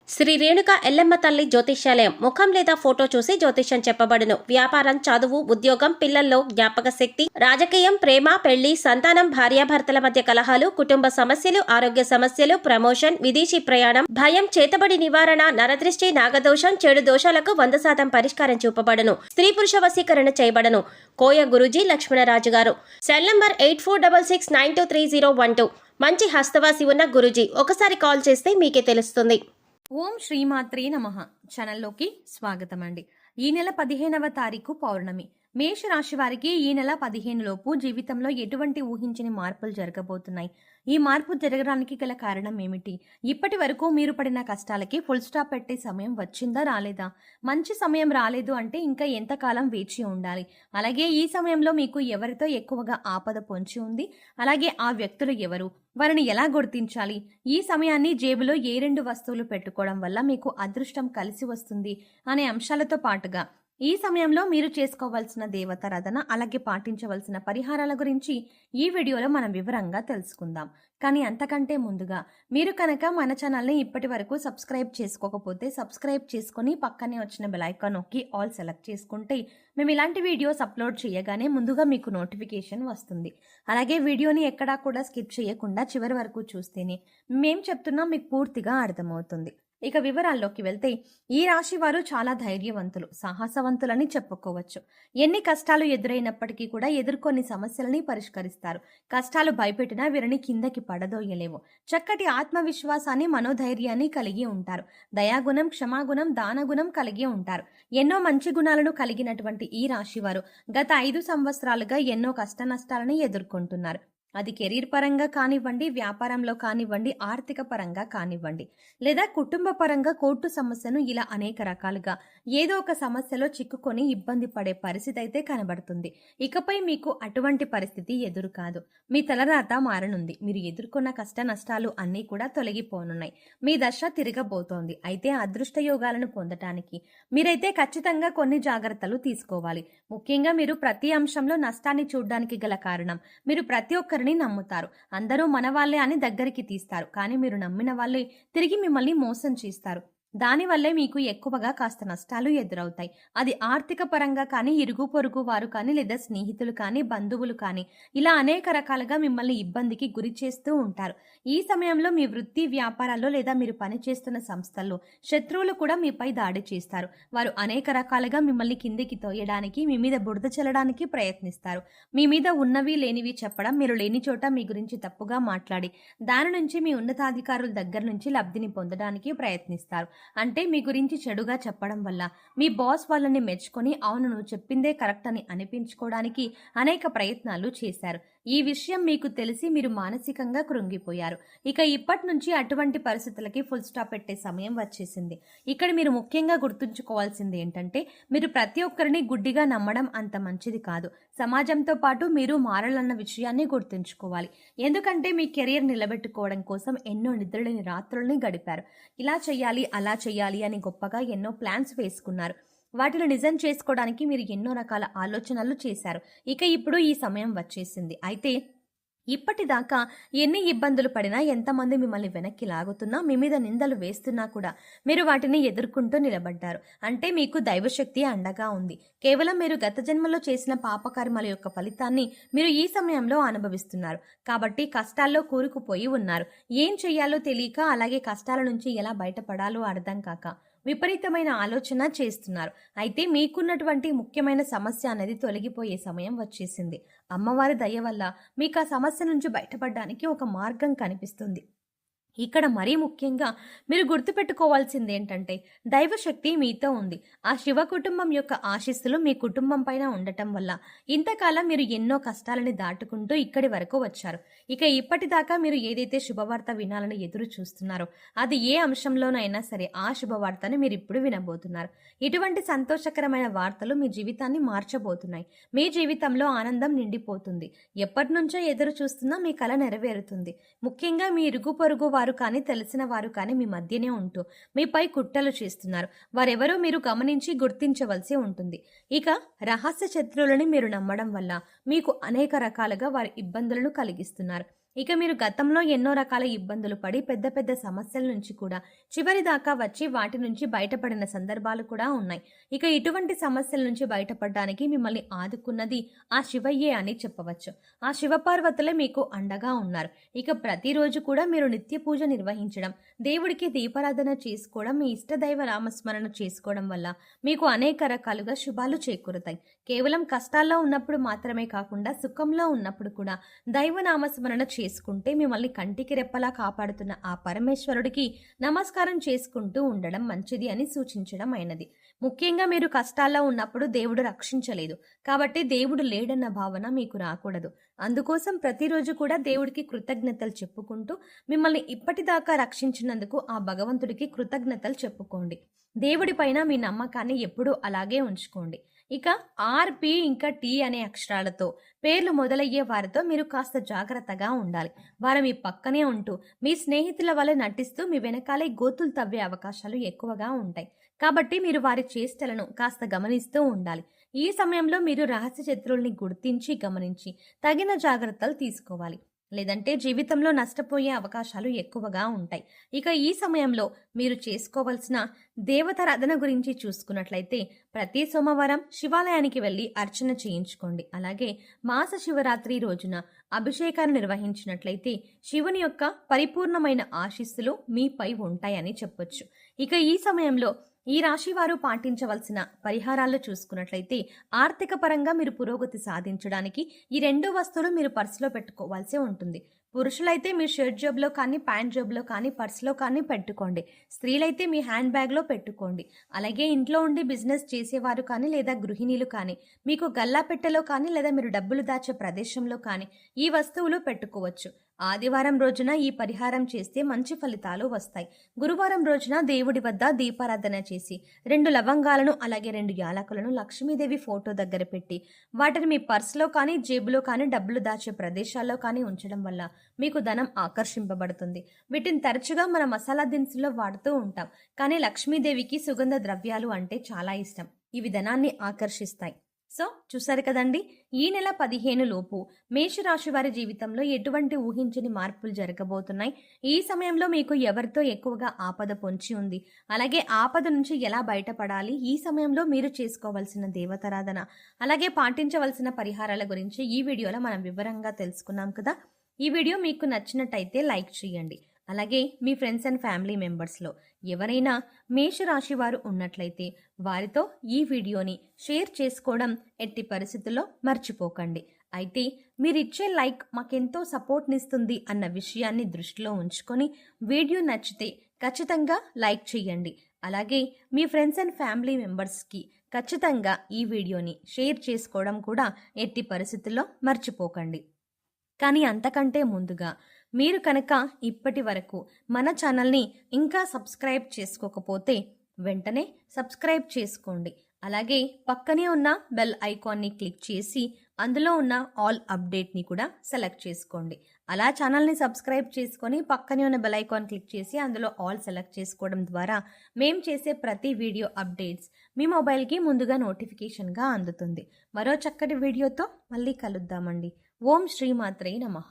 శ్రీ రేణుక ఎల్లమ్మ తల్లి జ్యోతిష్యాలయం ముఖం లేదా ఫోటో చూసి జ్యోతిష్యం చెప్పబడును. వ్యాపారం, చదువు, ఉద్యోగం, పిల్లల్లో జ్ఞాపక శక్తి, రాజకీయం, ప్రేమ, పెళ్లి, సంతానం, భార్యాభర్తల మధ్య కలహాలు, కుటుంబ సమస్యలు, ఆరోగ్య సమస్యలు, ప్రమోషన్, విదేశీ ప్రయాణం, భయం, చేతబడి నివారణ, నరదృష్టి, నాగదోషం, చెడు దోషాలకు 100% పరిష్కారం చూపబడును. స్త్రీ పురుష వశీకరణ చేయబడను. కోయ గురూజీ లక్ష్మణరాజు గారు. Cell number 8466923012. మంచి హస్తవాసి ఉన్న గురూజీ. ఒకసారి కాల్ చేస్తే మీకే తెలుస్తుంది. ఓం శ్రీమాత్రే నమః. ఛానల్లోకి స్వాగతం అండి. ఈ నెల 15వ తారీఖు పౌర్ణమి. మేషరాశి వారికి ఈ నెల 15 లోపు జీవితంలో ఎటువంటి ఊహించని మార్పులు జరగబోతున్నాయి. ఈ మార్పు జరగడానికి గల కారణం ఏమిటి? ఇప్పటి వరకు మీరు పడిన కష్టాలకి ఫుల్ స్టాప్ పెట్టే సమయం వచ్చిందా రాలేదా? మంచి సమయం రాలేదు అంటే ఇంకా ఎంతకాలం వేచి ఉండాలి? అలాగే ఈ సమయంలో మీకు ఎవరితో ఎక్కువగా ఆపద పొంచి ఉంది? అలాగే ఆ వ్యక్తులు ఎవరు? వారిని ఎలా గుర్తించాలి? ఈ సమయాన్ని జేబులో ఏ 2 వస్తువులు పెట్టుకోవడం వల్ల మీకు అదృష్టం కలిసి వస్తుంది అనే అంశాలతో పాటుగా ఈ సమయంలో మీరు చేసుకోవాల్సిన దేవతారాధన అలాగే పాటించవలసిన పరిహారాల గురించి ఈ వీడియోలో మనం వివరంగా తెలుసుకుందాం. కానీ అంతకంటే ముందుగా మీరు కనుక మన ఛానల్ని ఇప్పటి వరకు సబ్స్క్రైబ్ చేసుకోకపోతే సబ్స్క్రైబ్ చేసుకుని పక్కనే వచ్చిన బెల్ ఐకాన్ నొక్కి ఆల్ సెలెక్ట్ చేసుకుంటే మేము ఇలాంటి వీడియోస్ అప్లోడ్ చేయగానే ముందుగా మీకు నోటిఫికేషన్ వస్తుంది. అలాగే వీడియోని ఎక్కడా కూడా స్కిప్ చేయకుండా చివరి వరకు చూస్తేనే మేం చెప్తున్నా మీకు పూర్తిగా అర్థమవుతుంది. ఇక వివరాల్లోకి వెళ్తే ఈ రాశి వారు చాలా ధైర్యవంతులు, సాహసవంతులని చెప్పుకోవచ్చు. ఎన్ని కష్టాలు ఎదురైనప్పటికీ కూడా ఎదుర్కొని సమస్యలని పరిష్కరిస్తారు. కష్టాలు భయపెట్టినా వీరిని కిందకి పడదోయలేవు. చక్కటి ఆత్మవిశ్వాసాన్ని, మనోధైర్యాన్ని కలిగి ఉంటారు. దయాగుణం, క్షమాగుణం, దానగుణం కలిగి ఉంటారు. ఎన్నో మంచి గుణాలను కలిగినటువంటి ఈ రాశి వారు గత 5 సంవత్సరాలుగా ఎన్నో కష్ట నష్టాలను ఎదుర్కొంటున్నారు. అది కెరీర్ పరంగా కానివ్వండి, వ్యాపారంలో కానివ్వండి, ఆర్థిక పరంగా కానివ్వండి, లేదా కుటుంబ పరంగా కోర్టు సమస్యను, ఇలా అనేక రకాలుగా ఏదో ఒక సమస్యలో చిక్కుకొని ఇబ్బంది పడే పరిస్థితి అయితే కనబడుతుంది. ఇకపై మీకు అటువంటి పరిస్థితి ఎదురు కాదు. మీ తలరాత మారనుంది. మీరు ఎదుర్కొన్న కష్ట నష్టాలు అన్నీ కూడా తొలగిపోనున్నాయి. మీ దశ తిరగబోతోంది. అయితే అదృష్ట యోగాలను పొందటానికి మీరైతే ఖచ్చితంగా కొన్ని జాగ్రత్తలు తీసుకోవాలి. ముఖ్యంగా మీరు ప్రతి అంశంలో నష్టాన్ని చూడడానికి గల కారణం మీరు ప్రతి ఒక్కరిని నమ్ముతారు. అందరూ మన వాళ్ళే అని దగ్గరికి తీస్తారు. కానీ మీరు నమ్మిన వాళ్ళే తిరిగి మిమ్మల్ని మోసం చేస్తారు. దానివల్లే మీకు ఎక్కువగా కాస్త నష్టాలు ఎదురవుతాయి. అది ఆర్థిక పరంగా కానీ, ఇరుగు పొరుగు వారు కానీ, లేదా స్నేహితులు కానీ, బంధువులు కానీ, ఇలా అనేక రకాలుగా మిమ్మల్ని ఇబ్బందికి గురి చేస్తూ ఉంటారు. ఈ సమయంలో మీ వృత్తి వ్యాపారాల్లో లేదా మీరు పనిచేస్తున్న సంస్థల్లో శత్రువులు కూడా మీపై దాడి చేస్తారు. వారు అనేక రకాలుగా మిమ్మల్ని కిందికి తోయడానికి, మీ మీద బురద చల్లడానికి ప్రయత్నిస్తారు. మీ మీద ఉన్నవి లేనివి చెప్పడం, మీరు లేని చోట మీ గురించి తప్పుగా మాట్లాడి దాని నుంచి మీ ఉన్నతాధికారుల దగ్గర నుంచి లబ్ధిని పొందడానికి ప్రయత్నిస్తారు. అంటే మీ గురించి చెడుగా చెప్పడం వల్ల మీ బాస్ వాళ్ళని మెచ్చుకొని అవును నువ్వు చెప్పిందే కరెక్ట్ అని అనిపించుకోవడానికి అనేక ప్రయత్నాలు చేశారు. ఈ విషయం మీకు తెలిసి మీరు మానసికంగా కృంగిపోయారు. ఇక ఇప్పటి నుంచి అటువంటి పరిస్థితులకి ఫుల్ స్టాప్ పెట్టే సమయం వచ్చేసింది. ఇక్కడ మీరు ముఖ్యంగా గుర్తుంచుకోవాల్సింది ఏంటంటే మీరు ప్రతి ఒక్కరిని గుడ్డిగా నమ్మడం అంత మంచిది కాదు. సమాజంతో పాటు మీరు మారాలన్న విషయాన్ని గుర్తుంచుకోవాలి. ఎందుకంటే మీ కెరీర్ నిలబెట్టుకోవడం కోసం ఎన్నో నిద్రలేని రాత్రుల్ని గడిపారు. ఇలా చెయ్యాలి అలా చెయ్యాలి అని గొప్పగా ఎన్నో ప్లాన్స్ వేసుకున్నారు. వాటిని నిజం చేసుకోవడానికి మీరు ఎన్నో రకాల ఆలోచనలు చేశారు. ఇక ఇప్పుడు ఈ సమయం వచ్చేసింది. అయితే ఇప్పటిదాకా ఎన్ని ఇబ్బందులు పడినా, ఎంతమంది మిమ్మల్ని వెనక్కి లాగుతున్నా, మీ మీద నిందలు వేస్తున్నా కూడా మీరు వాటిని ఎదుర్కొంటూ నిలబడ్డారు. అంటే మీకు దైవశక్తి అండగా ఉంది. కేవలం మీరు గత జన్మలో చేసిన పాపకర్మల యొక్క ఫలితాన్ని మీరు ఈ సమయంలో అనుభవిస్తున్నారు. కాబట్టి కష్టాల్లో కూరుకుపోయి ఉన్నారు. ఏం చెయ్యాలో తెలియక, అలాగే కష్టాల నుంచి ఎలా బయటపడాలో అర్థం కాక విపరీతమైన ఆలోచన చేస్తున్నారు. అయితే మీకున్నటువంటి ముఖ్యమైన సమస్య అనేది తొలగిపోయే సమయం వచ్చేసింది. అమ్మవారి దయ వల్ల మీకు ఆ సమస్య నుంచి బయటపడడానికి ఒక మార్గం కనిపిస్తుంది. ఇక్కడ మరీ ముఖ్యంగా మీరు గుర్తుపెట్టుకోవాల్సింది ఏంటంటే దైవశక్తి మీతో ఉంది. ఆ శివ కుటుంబం యొక్క ఆశీస్సులు మీ కుటుంబం పైన ఉండటం వల్ల ఇంతకాలం మీరు ఎన్నో కష్టాలని దాటుకుంటూ ఇక్కడి వరకు వచ్చారు. ఇక ఇప్పటిదాకా మీరు ఏదైతే శుభవార్త వినాలని ఎదురు చూస్తున్నారో అది ఏ అంశంలోనైనా సరే ఆ శుభవార్తను మీరు ఇప్పుడు వినబోతున్నారు. ఇటువంటి సంతోషకరమైన వార్తలు మీ జీవితాన్ని మార్చబోతున్నాయి. మీ జీవితంలో ఆనందం నిండిపోతుంది. ఎప్పటి నుంచో ఎదురు చూస్తున్నా మీ కల నెరవేరుతుంది. ముఖ్యంగా మీ ఇరుగు పొరుగు వారు కానీ, తెలిసిన వారు కానీ మీ మధ్యనే ఉంటూ మీపై కుట్రలు చేస్తున్నారు. వారెవరో మీరు గమనించి గుర్తించవలసి ఉంటుంది. ఇక రహస్య శత్రువులని మీరు నమ్మడం వల్ల మీకు అనేక రకాలుగా వారి ఇబ్బందులను కలిగిస్తున్నారు. ఇక మీరు గతంలో ఎన్నో రకాల ఇబ్బందులు పడి పెద్ద పెద్ద సమస్యల నుంచి కూడా చివరి దాకా వచ్చి వాటి నుంచి బయటపడిన సందర్భాలు కూడా ఉన్నాయి. ఇక ఇటువంటి సమస్యల నుంచి బయటపడడానికి మిమ్మల్ని ఆదుకున్నది ఆ శివయ్యే అని చెప్పవచ్చు. ఆ శివపార్వతులే మీకు అండగా ఉన్నారు. ఇక ప్రతిరోజు కూడా మీరు నిత్య పూజ నిర్వహించడం, దేవుడికి దీపారాధన చేసుకోవడం, మీ ఇష్టదైవ నామస్మరణ చేసుకోవడం వల్ల మీకు అనేక రకాలుగా శుభాలు చేకూరుతాయి. కేవలం కష్టాల్లో ఉన్నప్పుడు మాత్రమే కాకుండా సుఖంలో ఉన్నప్పుడు కూడా దైవనామస్మరణ చేసుకుంటే మిమ్మల్ని కంటికి రెప్పలా కాపాడుతున్న ఆ పరమేశ్వరుడికి నమస్కారం చేసుకుంటూ ఉండడం మంచిది అని సూచించడం అయినది. ముఖ్యంగా మీరు కష్టాల్లో ఉన్నప్పుడు దేవుడు రక్షించలేదు కాబట్టి దేవుడు లేడన్న భావన మీకు రాకూడదు. అందుకోసం ప్రతిరోజు కూడా దేవుడికి కృతజ్ఞతలు చెప్పుకుంటూ మిమ్మల్ని ఇప్పటిదాకా రక్షించినందుకు ఆ భగవంతుడికి కృతజ్ఞతలు చెప్పుకోండి. దేవుడిపైన మీ నమ్మకాన్ని ఎప్పుడూ అలాగే ఉంచుకోండి. ఇక ఆర్పి ఇంకా టీ అనే అక్షరాలతో పేర్లు మొదలయ్యే వారితో మీరు కాస్త జాగ్రత్తగా ఉండాలి. వారు మీ పక్కనే ఉంటూ మీ స్నేహితుల వల్ల నటిస్తూ మీ వెనకాలే గోతులు తవ్వే అవకాశాలు ఎక్కువగా ఉంటాయి. కాబట్టి మీరు వారి చేష్టలను కాస్త గమనిస్తూ ఉండాలి. ఈ సమయంలో మీరు రహస్య శత్రువుల్ని గుర్తించి గమనించి తగిన జాగ్రత్తలు తీసుకోవాలి. లేదంటే జీవితంలో నష్టపోయే అవకాశాలు ఎక్కువగా ఉంటాయి. ఇక ఈ సమయంలో మీరు చేసుకోవాల్సిన దేవతారాధన గురించి చూసుకున్నట్లయితే ప్రతి సోమవారం శివాలయానికి వెళ్ళి అర్చన చేయించుకోండి. అలాగే మాస శివరాత్రి రోజున అభిషేకాన్ని నిర్వహించినట్లయితే శివుని యొక్క పరిపూర్ణమైన ఆశీస్సులు మీపై ఉంటాయని చెప్పొచ్చు. ఇక ఈ సమయంలో ఈ రాశి వారు పాటించవలసిన పరిహారాలు చూసుకున్నట్లయితే ఆర్థిక పరంగా మీరు పురోగతి సాధించడానికి ఈ 2 వస్తువులు మీరు పర్సులో పెట్టుకోవాల్సి ఉంటుంది. పురుషులైతే మీ షర్ట్ జేబులో కానీ ప్యాంట్ జేబులో కానీ పర్సులో కానీ పెట్టుకోండి. స్త్రీలైతే మీ హ్యాండ్ బ్యాగ్లో పెట్టుకోండి. అలాగే ఇంట్లో ఉండి బిజినెస్ చేసేవారు కానీ లేదా గృహిణీలు కానీ మీకు గల్లాపెట్టెలో కానీ లేదా మీరు డబ్బులు దాచే ప్రదేశంలో కానీ ఈ వస్తువులు పెట్టుకోవచ్చు. ఆదివారం రోజున ఈ పరిహారం చేస్తే మంచి ఫలితాలు వస్తాయి. గురువారం రోజున దేవుడి వద్ద దీపారాధన చేసి 2 లవంగాలను అలాగే 2 యాలకులను లక్ష్మీదేవి ఫోటో దగ్గర పెట్టి వాటిని మీ పర్సులో కానీ జేబులో కానీ డబ్బులు దాచే ప్రదేశాల్లో కానీ ఉంచడం వల్ల మీకు ధనం ఆకర్షింపబడుతుంది. వీటిని తరచుగా మన మసాలా దినుసుల్లో వాడుతూ ఉంటాం. కానీ లక్ష్మీదేవికి సుగంధ ద్రవ్యాలు అంటే చాలా ఇష్టం. ఇవి ధనాన్ని ఆకర్షిస్తాయి. సో చూసారు కదండి, ఈ నెల 15 లోపు మేషరాశి వారి జీవితంలో ఎటువంటి ఊహించని మార్పులు జరగబోతున్నాయి. ఈ సమయంలో మీకు ఎవరితో ఎక్కువగా ఆపద పొంచి ఉంది, అలాగే ఆపద నుంచి ఎలా బయటపడాలి, ఈ సమయంలో మీరు చేసుకోవాల్సిన దేవతారాధన అలాగే పాటించవలసిన పరిహారాల గురించి ఈ వీడియోలో మనం వివరంగా తెలుసుకున్నాం కదా. ఈ వీడియో మీకు నచ్చినట్టయితే లైక్ చేయండి. అలాగే మీ ఫ్రెండ్స్ అండ్ ఫ్యామిలీ మెంబర్స్లో ఎవరైనా మేషరాశి వారు ఉన్నట్లయితే వారితో ఈ వీడియోని షేర్ చేసుకోవడం ఎట్టి పరిస్థితుల్లో మర్చిపోకండి. అయితే మీరిచ్చే లైక్ మాకెంతో సపోర్ట్నిస్తుంది అన్న విషయాన్ని దృష్టిలో ఉంచుకొని వీడియో నచ్చితే ఖచ్చితంగా లైక్ చేయండి. అలాగే మీ ఫ్రెండ్స్ అండ్ ఫ్యామిలీ మెంబర్స్కి ఖచ్చితంగా ఈ వీడియోని షేర్ చేసుకోవడం కూడా ఎట్టి పరిస్థితుల్లో మర్చిపోకండి. కానీ అంతకంటే ముందుగా మీరు కనుక ఇప్పటి వరకు మన ఛానల్ని ఇంకా సబ్స్క్రైబ్ చేసుకోకపోతే వెంటనే సబ్స్క్రైబ్ చేసుకోండి. అలాగే పక్కనే ఉన్న బెల్ ఐకాన్ని క్లిక్ చేసి అందులో ఉన్న ఆల్ అప్డేట్ని కూడా సెలెక్ట్ చేసుకోండి. అలా ఛానల్ని సబ్స్క్రైబ్ చేసుకొని పక్కనే ఉన్న బెల్ ఐకాన్ క్లిక్ చేసి అందులో ఆల్ సెలెక్ట్ చేసుకోవడం ద్వారా మేము చేసే ప్రతి వీడియో అప్డేట్స్ మీ మొబైల్కి ముందుగా నోటిఫికేషన్గా అందుతుంది. మరో చక్కటి వీడియోతో మళ్ళీ కలుద్దామండి. ఓం శ్రీమాత్రే నమః.